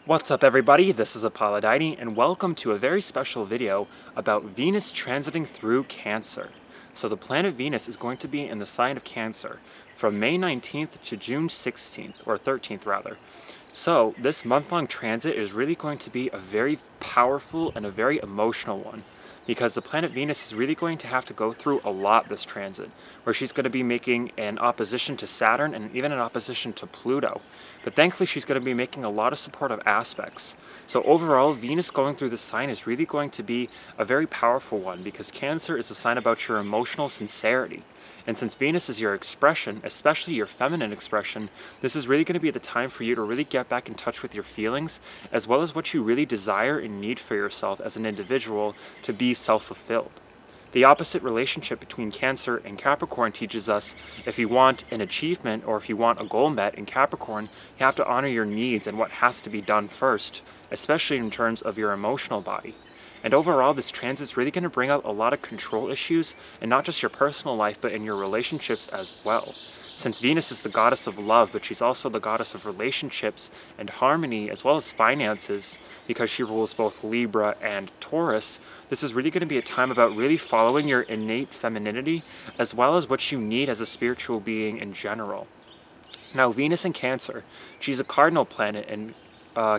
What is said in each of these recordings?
What's up everybody, this is Apollodite and welcome to a very special video about Venus transiting through Cancer. So the planet Venus is going to be in the sign of Cancer from May 19th to June 16th, or 13th rather. So this month-long transit is really going to be a very powerful and a very emotional one, because the planet Venus is really going to have to go through a lot this transit, where she's going to be making an opposition to Saturn and even an opposition to Pluto. But thankfully she's going to be making a lot of supportive aspects. So overall, Venus going through this sign is really going to be a very powerful one, because Cancer is a sign about your emotional sincerity. And since Venus is your expression, especially your feminine expression, this is really going to be the time for you to really get back in touch with your feelings, as well as what you really desire and need for yourself as an individual to be self-fulfilled. The opposite relationship between Cancer and Capricorn teaches us if you want an achievement or if you want a goal met in Capricorn, you have to honor your needs and what has to be done first, especially in terms of your emotional body. And overall, this transit's really going to bring out a lot of control issues, and not just your personal life, but in your relationships as well. Since Venus is the goddess of love, but she's also the goddess of relationships and harmony, as well as finances, because she rules both Libra and Taurus, this is really going to be a time about really following your innate femininity, as well as what you need as a spiritual being in general. Now, Venus in Cancer, she's a cardinal planet, and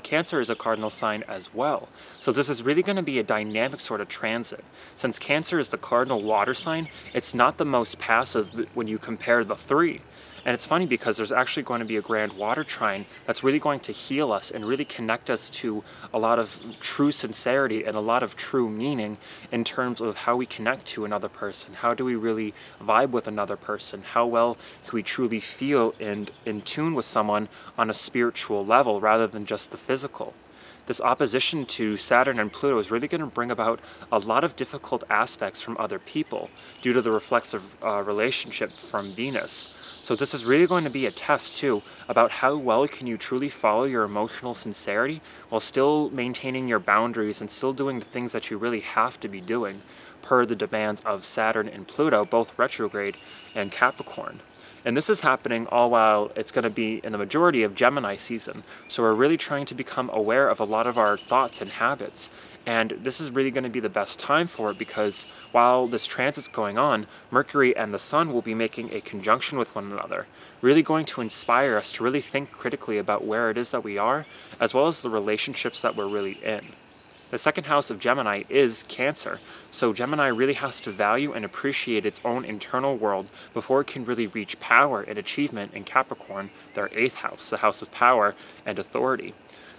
Cancer is a cardinal sign as well. So this is really going to be a dynamic sort of transit. Since Cancer is the cardinal water sign, it's not the most passive when you compare the three. And it's funny because there's actually going to be a grand water trine that's really going to heal us and really connect us to a lot of true sincerity and a lot of true meaning in terms of how we connect to another person. How do we really vibe with another person? How well can we truly feel and in tune with someone on a spiritual level rather than just the physical? This opposition to Saturn and Pluto is really going to bring about a lot of difficult aspects from other people due to the reflexive relationship from Venus. So this is really going to be a test too about how well can you truly follow your emotional sincerity while still maintaining your boundaries and still doing the things that you really have to be doing per the demands of Saturn and Pluto, both retrograde and Capricorn. And this is happening all while it's going to be in the majority of Gemini season. So we're really trying to become aware of a lot of our thoughts and habits. And this is really going to be the best time for it, because while this transit's going on, Mercury and the Sun will be making a conjunction with one another, really going to inspire us to really think critically about where it is that we are, as well as the relationships that we're really in. The second house of Gemini is Cancer, so Gemini really has to value and appreciate its own internal world before it can really reach power and achievement in Capricorn, their 8th house, the house of power and authority.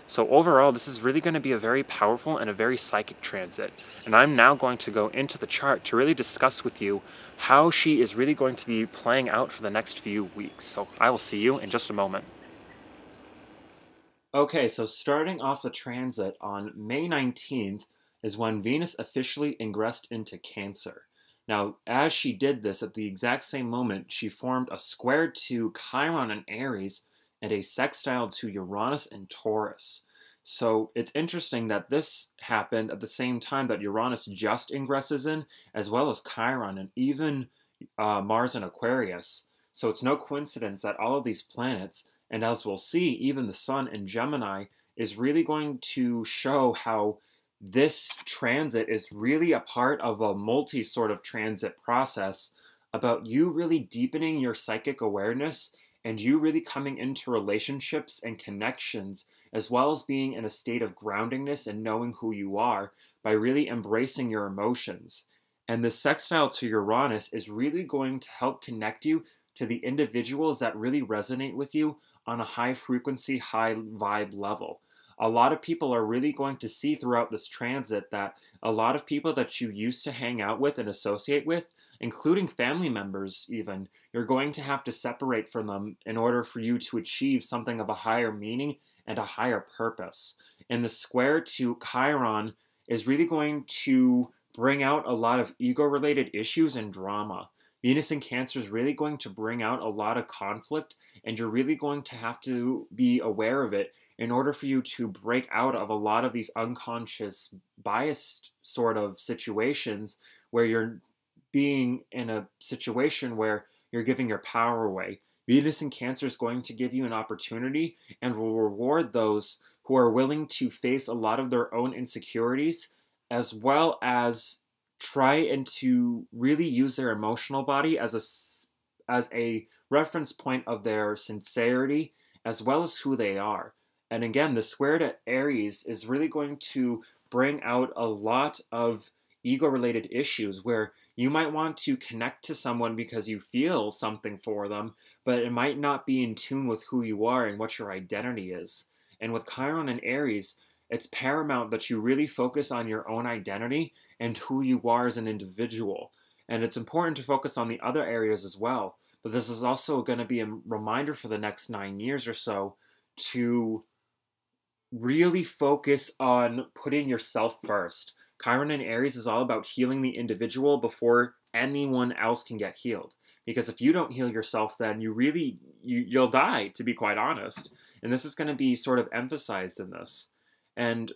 So overall, this is really going to be a very powerful and a very psychic transit, and I'm now going to go into the chart to really discuss with you how she is really going to be playing out for the next few weeks. So I will see you in just a moment. Okay, so starting off the transit on May 19th is when Venus officially ingressed into Cancer. Now, as she did this, at the exact same moment, she formed a square to Chiron and Aries and a sextile to Uranus and Taurus. So it's interesting that this happened at the same time that Uranus just ingresses in, as well as Chiron and even Mars and Aquarius. So it's no coincidence that all of these planets, and as we'll see, even the Sun in Gemini, is really going to show how this transit is really a part of a multi sort of transit process about you really deepening your psychic awareness and you really coming into relationships and connections, as well as being in a state of groundingness and knowing who you are by really embracing your emotions. And the sextile to Uranus is really going to help connect you to the individuals that really resonate with you on a high frequency, high vibe level. A lot of people are really going to see throughout this transit that a lot of people that you used to hang out with and associate with, including family members even, you're going to have to separate from them in order for you to achieve something of a higher meaning and a higher purpose. And the square to Chiron is really going to bring out a lot of ego-related issues and drama. Venus in Cancer is really going to bring out a lot of conflict, and you're really going to have to be aware of it in order for you to break out of a lot of these unconscious, biased sort of situations where you're being in a situation where you're giving your power away. Venus in Cancer is going to give you an opportunity and will reward those who are willing to face a lot of their own insecurities, as well as try and to really use their emotional body as a reference point of their sincerity as well as who they are. And again, the square to Aries is really going to bring out a lot of ego related issues where you might want to connect to someone because you feel something for them, but it might not be in tune with who you are and what your identity is. And with Chiron and Aries, it's paramount that you really focus on your own identity and who you are as an individual. And it's important to focus on the other areas as well. But this is also going to be a reminder for the next 9 years or so to really focus on putting yourself first. Chiron and Aries is all about healing the individual before anyone else can get healed. Because if you don't heal yourself, then you'll die, to be quite honest. And this is going to be sort of emphasized in this. And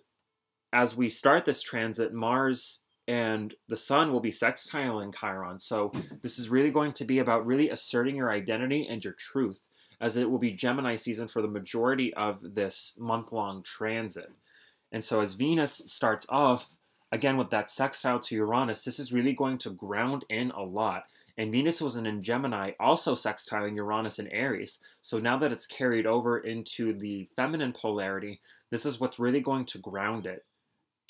as we start this transit, Mars and the Sun will be sextiling Chiron. So this is really going to be about really asserting your identity and your truth, as it will be Gemini season for the majority of this month-long transit. And so as Venus starts off, again with that sextile to Uranus, this is really going to ground in a lot. And Venus was in Gemini, also sextiling Uranus and Aries. So now that it's carried over into the feminine polarity, this is what's really going to ground it.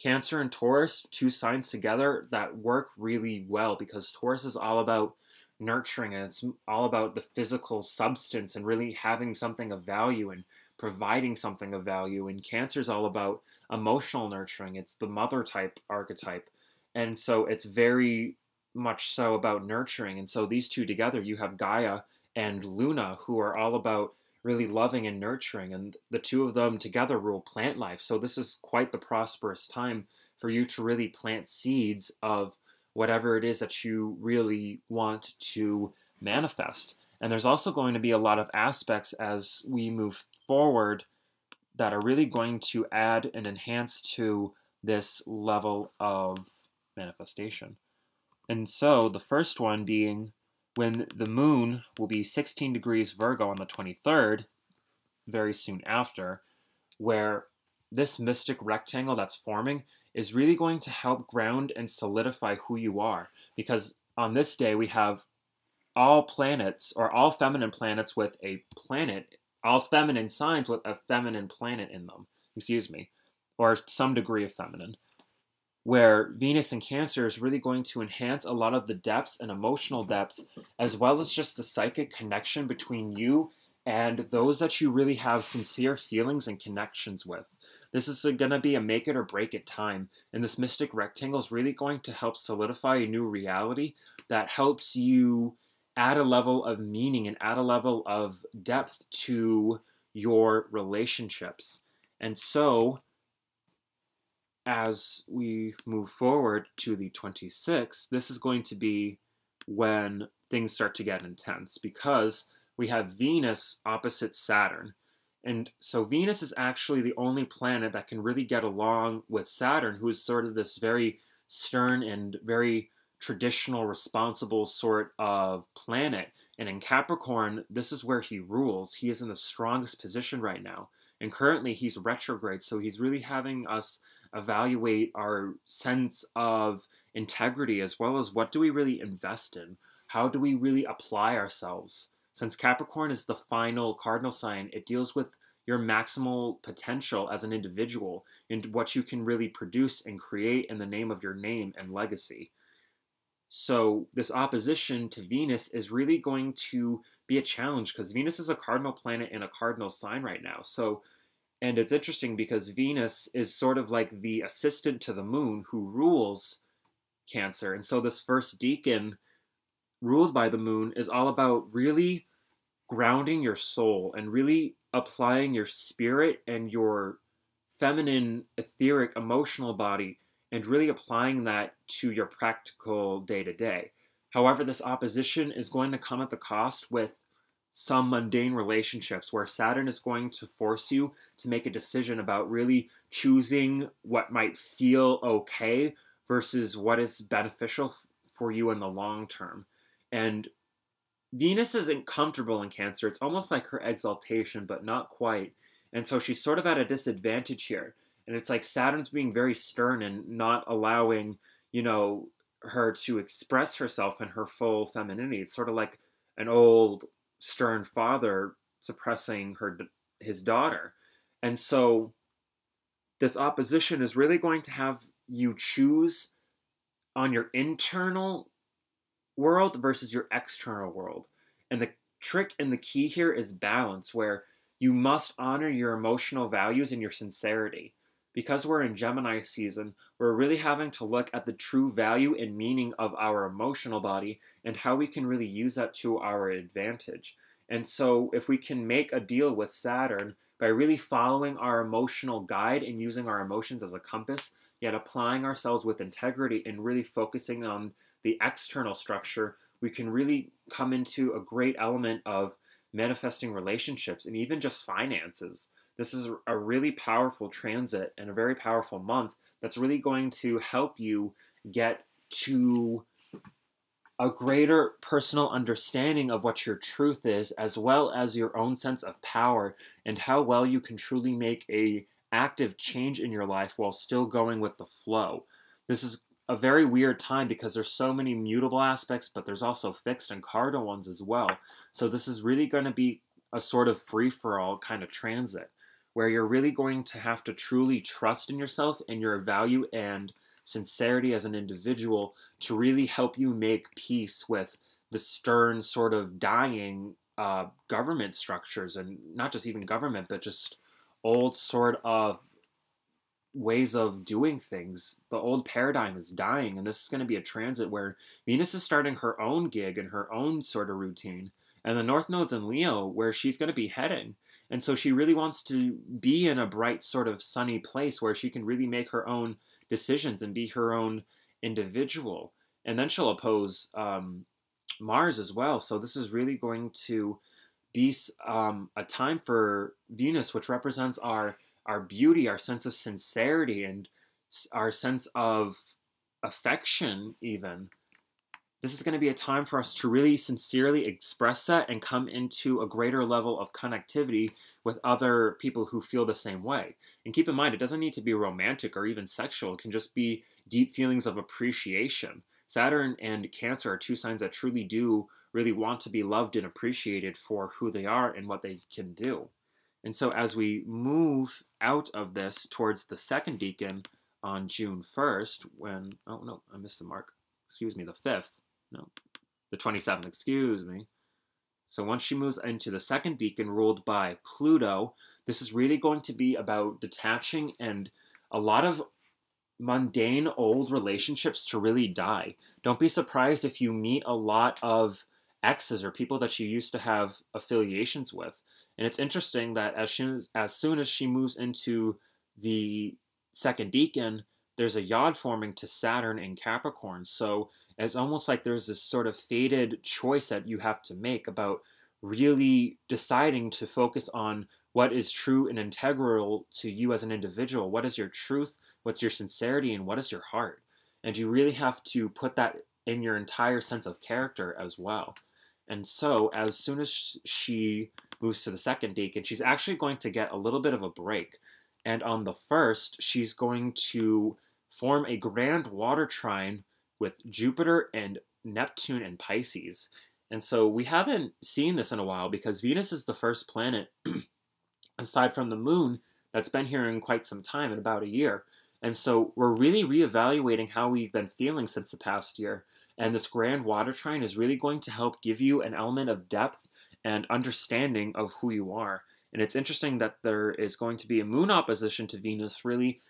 Cancer and Taurus, two signs together that work really well because Taurus is all about nurturing and it's all about the physical substance and really having something of value and providing something of value. And Cancer is all about emotional nurturing. It's the mother type archetype. And so it's very much so about nurturing. And so these two together, you have Gaia and Luna, who are all about really loving and nurturing, and the two of them together rule plant life. So this is quite the prosperous time for you to really plant seeds of whatever it is that you really want to manifest. And there's also going to be a lot of aspects as we move forward that are really going to add and enhance to this level of manifestation. And so the first one being when the moon will be 16 degrees Virgo on the 23rd, very soon after, where this mystic rectangle that's forming is really going to help ground and solidify who you are. Because on this day, we have all planets, or all feminine planets with a planet, all feminine signs with a feminine planet in them, or some degree of feminine, where Venus in Cancer is really going to enhance a lot of the depths and emotional depths, as well as just the psychic connection between you and those that you really have sincere feelings and connections with. This is going to be a make it or break it time, and this mystic rectangle is really going to help solidify a new reality that helps you add a level of meaning and add a level of depth to your relationships. And so as we move forward to the 26th, this is going to be when things start to get intense because we have Venus opposite Saturn. And so Venus is actually the only planet that can really get along with Saturn, who is sort of this very stern and very traditional, responsible sort of planet. And in Capricorn, this is where he rules. He is in the strongest position right now. And currently he's retrograde, so he's really having us evaluate our sense of integrity as well as what do we really invest in? How do we really apply ourselves? Since Capricorn is the final cardinal sign, it deals with your maximal potential as an individual and what you can really produce and create in the name of your name and legacy. So this opposition to Venus is really going to be a challenge because Venus is a cardinal planet in a cardinal sign right now. And it's interesting because Venus is sort of like the assistant to the moon who rules Cancer. And so this first decan ruled by the moon is all about really grounding your soul and really applying your spirit and your feminine, etheric, emotional body and really applying that to your practical day-to-day. However, this opposition is going to come at the cost with some mundane relationships where Saturn is going to force you to make a decision about really choosing what might feel okay versus what is beneficial for you in the long term. And Venus isn't comfortable in Cancer. It's almost like her exaltation, but not quite. And so she's sort of at a disadvantage here. And it's like Saturn's being very stern and not allowing, you know, her to express herself in her full femininity. It's sort of like an old stern father suppressing his daughter. And so this opposition is really going to have you choose on your internal world versus your external world. And the trick and the key here is balance, where you must honor your emotional values and your sincerity. Because we're in Gemini season, we're really having to look at the true value and meaning of our emotional body and how we can really use that to our advantage. And so if we can make a deal with Saturn by really following our emotional guide and using our emotions as a compass, yet applying ourselves with integrity and really focusing on the external structure, we can really come into a great element of manifesting relationships and even just finances. This is a really powerful transit and a very powerful month that's really going to help you get to a greater personal understanding of what your truth is, as well as your own sense of power and how well you can truly make a active change in your life while still going with the flow. This is a very weird time because there's so many mutable aspects, but there's also fixed and cardinal ones as well. So this is really going to be a sort of free-for-all kind of transit, where you're really going to have to truly trust in yourself and your value and sincerity as an individual to really help you make peace with the stern sort of dying government structures, and not just even government, but just old sort of ways of doing things. The old paradigm is dying, and this is going to be a transit where Venus is starting her own gig and her own sort of routine, and the North Node's in Leo, where she's going to be heading. And so she really wants to be in a bright sort of sunny place where she can really make her own decisions and be her own individual. And then she'll oppose Mars as well. So this is really going to be a time for Venus, which represents our beauty, our sense of sincerity, and our sense of affection even. This is going to be a time for us to really sincerely express that and come into a greater level of connectivity with other people who feel the same way. And keep in mind, it doesn't need to be romantic or even sexual. It can just be deep feelings of appreciation. Saturn and Cancer are two signs that truly do really want to be loved and appreciated for who they are and what they can do. And so as we move out of this towards the second decan on June 1st, when, oh no, I missed the mark. Excuse me, the 5th. No, the 27th, excuse me. So once she moves into the second decan ruled by Pluto, this is really going to be about detaching and a lot of mundane old relationships to really die. Don't be surprised if you meet a lot of exes or people that you used to have affiliations with. And it's interesting that as soon as she moves into the second decan, there's a yod forming to Saturn in Capricorn. So it's almost like there's this sort of fated choice that you have to make about really deciding to focus on what is true and integral to you as an individual. What is your truth? What's your sincerity? And what is your heart? And you really have to put that in your entire sense of character as well. And so as soon as she moves to the second decan, she's actually going to get a little bit of a break. And on the 1st, she's going to form a grand water trine with Jupiter and Neptune and Pisces. And so we haven't seen this in a while because Venus is the first planet, aside from the moon, that's been here in quite some time, in about a year. And so we're really reevaluating how we've been feeling since the past year. And this grand water trine is really going to help give you an element of depth and understanding of who you are. And it's interesting that there is going to be a moon opposition to Venus, really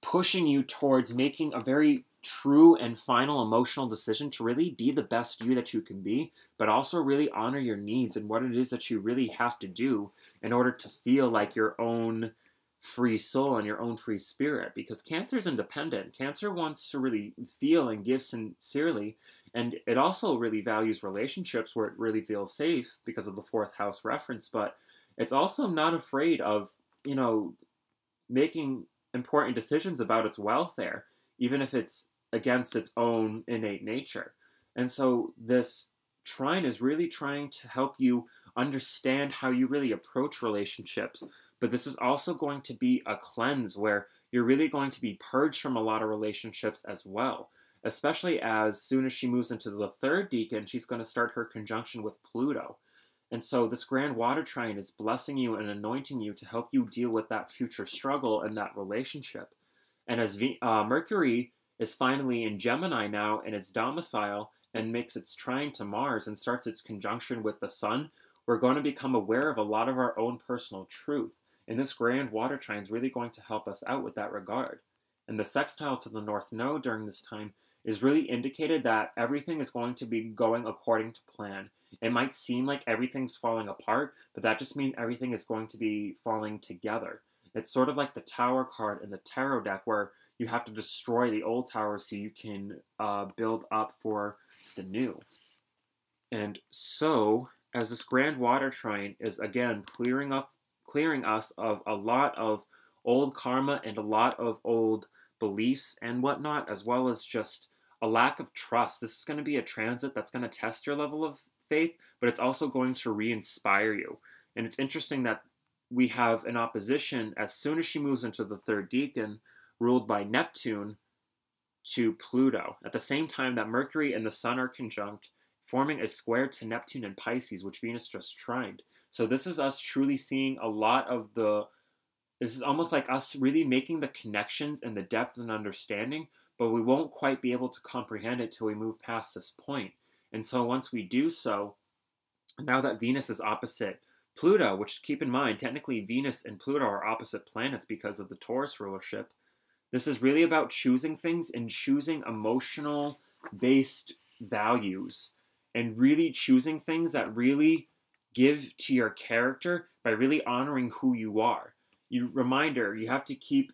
pushing you towards making a very true and final emotional decision to really be the best you that you can be, but also really honor your needs and what it is that you really have to do in order to feel like your own free soul and your own free spirit. Because Cancer is independent. Cancer wants to really feel and give sincerely, and it also really values relationships where it really feels safe because of the 4th house reference, but it's also not afraid of, making important decisions about its welfare, even if it's against its own innate nature. And so this trine is really trying to help you understand how you really approach relationships. But this is also going to be a cleanse where you're really going to be purged from a lot of relationships as well. Especially as soon as she moves into the third decan, she's going to start her conjunction with Pluto. And so this grand water trine is blessing you and anointing you to help you deal with that future struggle in that relationship. And as Mercury is finally in Gemini now in its domicile and makes its trine to Mars and starts its conjunction with the Sun, we're going to become aware of a lot of our own personal truth. And this grand water trine is really going to help us out with that regard. And the sextile to the North Node during this time is really indicated that everything is going to be going according to plan. It might seem like everything's falling apart, but that just means everything is going to be falling together. It's sort of like the Tower card in the tarot deck where you have to destroy the old tower so you can build up for the new. And so, as this grand water trine is again clearing us of a lot of old karma and a lot of old beliefs and whatnot, as well as just a lack of trust. This is going to be a transit that's going to test your level of faith, but it's also going to re-inspire you. And it's interesting that we have an opposition as soon as she moves into the third decan, ruled by Neptune, to Pluto. At the same time that Mercury and the Sun are conjunct, forming a square to Neptune and Pisces, which Venus just trined. So this is us truly seeing a lot of this is almost like us really making the connections and the depth and understanding, but we won't quite be able to comprehend it till we move past this point. And so once we do so, now that Venus is opposite Pluto, which keep in mind, technically Venus and Pluto are opposite planets because of the Taurus rulership, this is really about choosing things and choosing emotional-based values and really choosing things that really give to your character by really honoring who you are. Reminder, you have to keep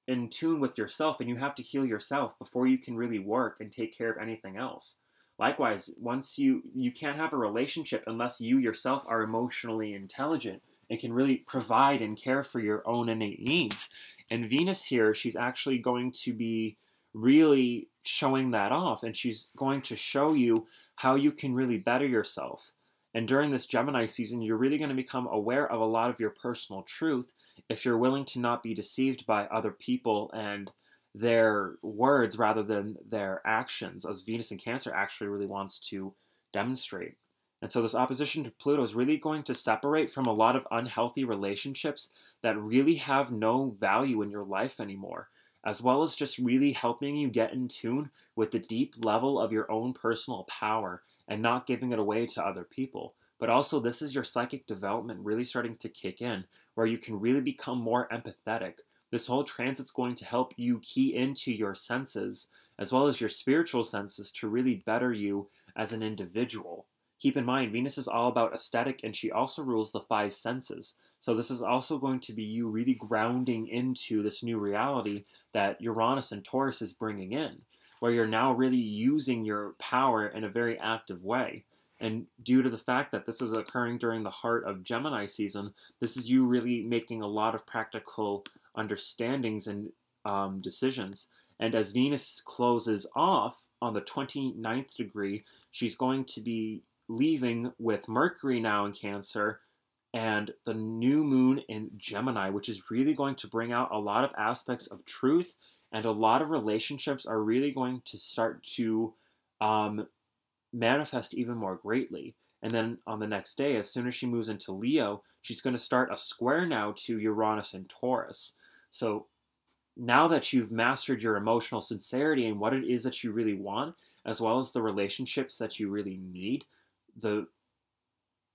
in tune with yourself and you have to heal yourself before you can really work and take care of anything else. Likewise, once you can't have a relationship unless you yourself are emotionally intelligent and can really provide and care for your own innate needs. And Venus here, she's actually going to be really showing that off, and she's going to show you how you can really better yourself. And during this Gemini season, you're really going to become aware of a lot of your personal truth if you're willing to not be deceived by other people and their words rather than their actions, as Venus in Cancer actually really wants to demonstrate. And so this opposition to Pluto is really going to separate from a lot of unhealthy relationships that really have no value in your life anymore, as well as just really helping you get in tune with the deep level of your own personal power and not giving it away to other people. But also, this is your psychic development really starting to kick in, where you can really become more empathetic. This whole transit's going to help you key into your senses, as well as your spiritual senses, to really better you as an individual. Keep in mind, Venus is all about aesthetic, and she also rules the five senses. So this is also going to be you really grounding into this new reality that Uranus and Taurus is bringing in, where you're now really using your power in a very active way. And due to the fact that this is occurring during the heart of Gemini season, this is you really making a lot of practical understandings and decisions. And as Venus closes off on the 29th degree, she's going to be leaving with Mercury now in Cancer and the new moon in Gemini, which is really going to bring out a lot of aspects of truth, and a lot of relationships are really going to start to manifest even more greatly. And then on the next day, as soon as she moves into Leo, she's going to start a square now to Uranus and Taurus. So now that you've mastered your emotional sincerity and what it is that you really want, as well as the relationships that you really need, the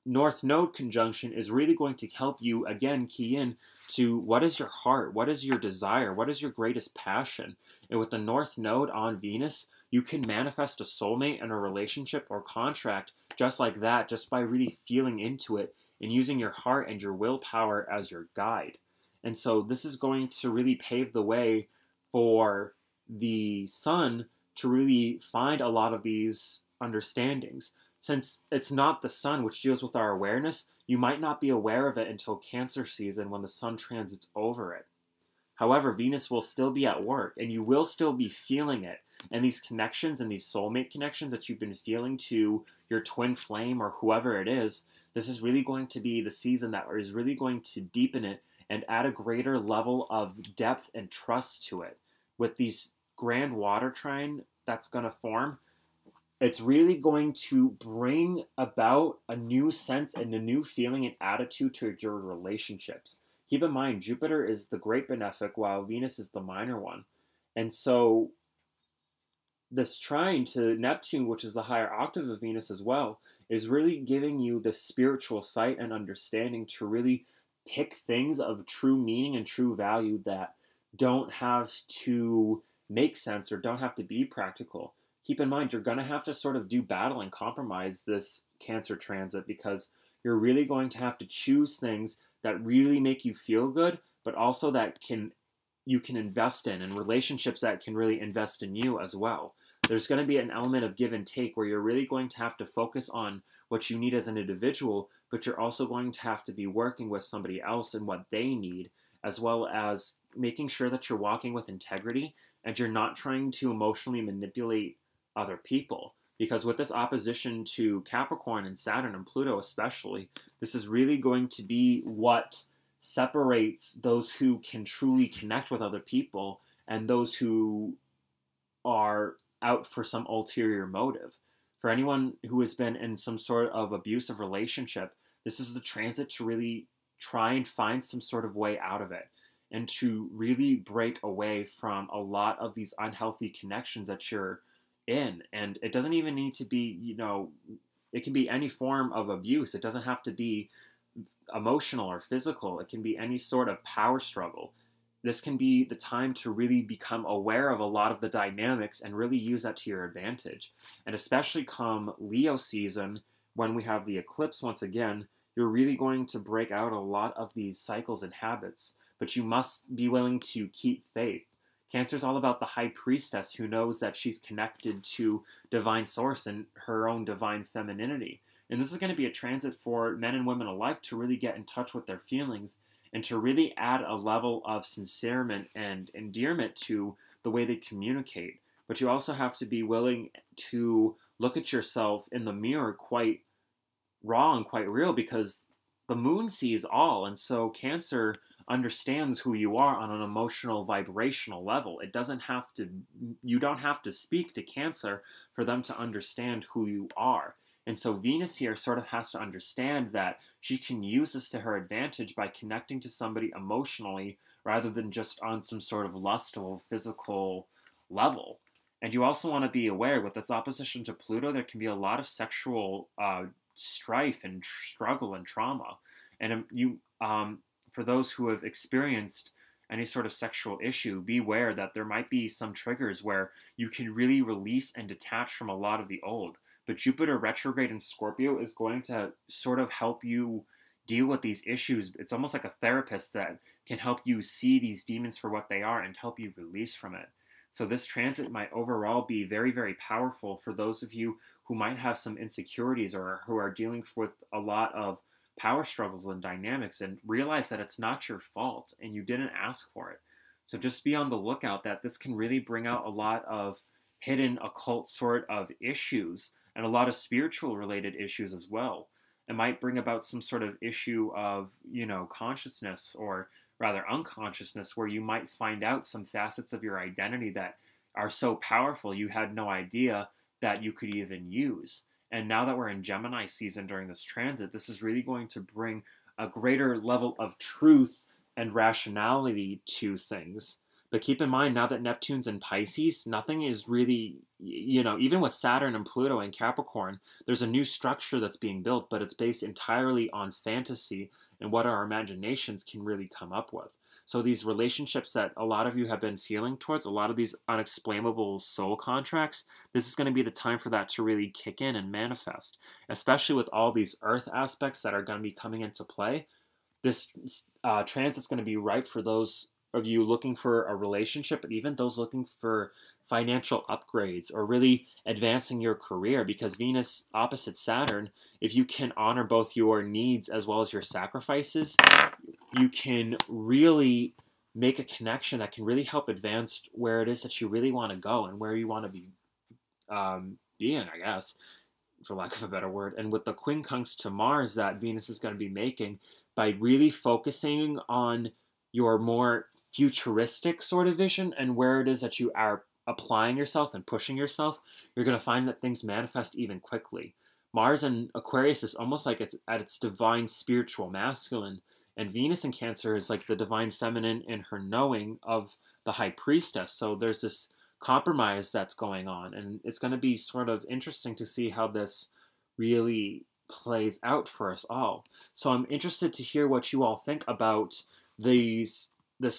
North Node conjunction is really going to help you, again, key in to what is your heart, what is your desire, what is your greatest passion. And with the North Node on Venus, you can manifest a soulmate and a relationship or contract just like that, just by really feeling into it and using your heart and your willpower as your guide. And so this is going to really pave the way for the Sun to really find a lot of these understandings. Since it's not the Sun which deals with our awareness, you might not be aware of it until Cancer season when the Sun transits over it. However, Venus will still be at work, and you will still be feeling it. And these connections and these soulmate connections that you've been feeling to your twin flame or whoever it is, This is really going to be the season that is really going to deepen it and add a greater level of depth and trust to it. With these grand water trine that's going to form, it's really going to bring about a new sense and a new feeling and attitude to your relationships. Keep in mind, Jupiter is the great benefic while Venus is the minor one. And so this trine to Neptune, which is the higher octave of Venus as well, is really giving you the spiritual sight and understanding to really pick things of true meaning and true value that don't have to make sense or don't have to be practical. Keep in mind, you're going to have to sort of do battle and compromise this Cancer transit, because you're really going to have to choose things that really make you feel good, but also that you can invest in, and relationships that can really invest in you as well. There's going to be an element of give and take where you're really going to have to focus on what you need as an individual, but you're also going to have to be working with somebody else and what they need, as well as making sure that you're walking with integrity and you're not trying to emotionally manipulate other people. Because with this opposition to Capricorn and Saturn and Pluto especially, this is really going to be what separates those who can truly connect with other people and those who are out for some ulterior motive. For anyone who has been in some sort of abusive relationship, this is the transit to really try and find some sort of way out of it, and to really break away from a lot of these unhealthy connections that you're in. And it doesn't even need to be, it can be any form of abuse. It doesn't have to be emotional or physical. It can be any sort of power struggle. This can be the time to really become aware of a lot of the dynamics and really use that to your advantage. And especially come Leo season, when we have the eclipse once again, you're really going to break out a lot of these cycles and habits, but you must be willing to keep faith. Cancer is all about the high priestess who knows that she's connected to divine source and her own divine femininity. And this is going to be a transit for men and women alike to really get in touch with their feelings and to really add a level of sincerity and endearment to the way they communicate. But you also have to be willing to look at yourself in the mirror quite raw and quite real, because the moon sees all. And so Cancer understands who you are on an emotional, vibrational level. You don't have to speak to Cancer for them to understand who you are. And so Venus here sort of has to understand that she can use this to her advantage by connecting to somebody emotionally rather than just on some sort of lustful, physical level. And you also want to be aware, with this opposition to Pluto, there can be a lot of sexual strife and struggle and trauma. And for those who have experienced any sort of sexual issue, beware that there might be some triggers where you can really release and detach from a lot of the old. But Jupiter retrograde in Scorpio is going to sort of help you deal with these issues. It's almost like a therapist that can help you see these demons for what they are and help you release from it. So this transit might overall be very, very powerful for those of you who might have some insecurities or who are dealing with a lot of power struggles and dynamics, and realize that it's not your fault and you didn't ask for it. So just be on the lookout that this can really bring out a lot of hidden occult sort of issues and a lot of spiritual related issues as well. It might bring about some sort of issue of, consciousness, or rather unconsciousness, where you might find out some facets of your identity that are so powerful you had no idea that you could even use. And now that we're in Gemini season during this transit, this is really going to bring a greater level of truth and rationality to things. But keep in mind, now that Neptune's in Pisces, nothing is really, even with Saturn and Pluto and Capricorn, there's a new structure that's being built, but it's based entirely on fantasy and what our imaginations can really come up with. So these relationships that a lot of you have been feeling towards, a lot of these unexplainable soul contracts, this is going to be the time for that to really kick in and manifest, especially with all these earth aspects that are going to be coming into play. This transit's going to be ripe for those of you looking for a relationship, and even those looking for financial upgrades or really advancing your career, because Venus opposite Saturn, if you can honor both your needs as well as your sacrifices, you can really make a connection that can really help advance where it is that you really want to go and where you want to be being, I guess. for lack of a better word, and with the quincunx to Mars that Venus is going to be making, by really focusing on your more futuristic sort of vision and where it is that you are applying yourself and pushing yourself, you're going to find that things manifest even quickly. Mars in Aquarius is almost like it's at its divine spiritual masculine, and Venus in Cancer is like the divine feminine in her knowing of the high priestess. So there's this compromise that's going on, and it's going to be sort of interesting to see how this really plays out for us all. So I'm interested to hear what you all think about this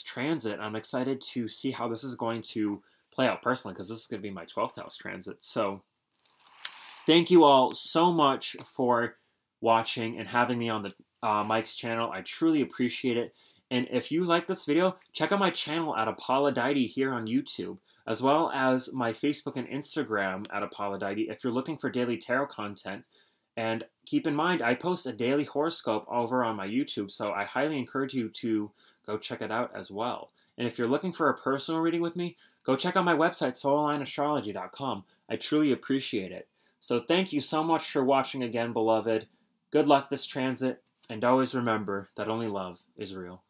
transit. I'm excited to see how this is going to play out personally, because this is going to be my 12th house transit. So thank you all so much for watching and having me on the Mike's channel. I truly appreciate it. And if you like this video, check out my channel at Apollodite here on YouTube, as well as my Facebook and Instagram at Apollodite if you're looking for daily tarot content. And keep in mind, I post a daily horoscope over on my YouTube, so I highly encourage you to go check it out as well. And if you're looking for a personal reading with me, go check out my website, soulalineastrology.com. I truly appreciate it. So thank you so much for watching again, beloved. Good luck this transit, and always remember that only love is real.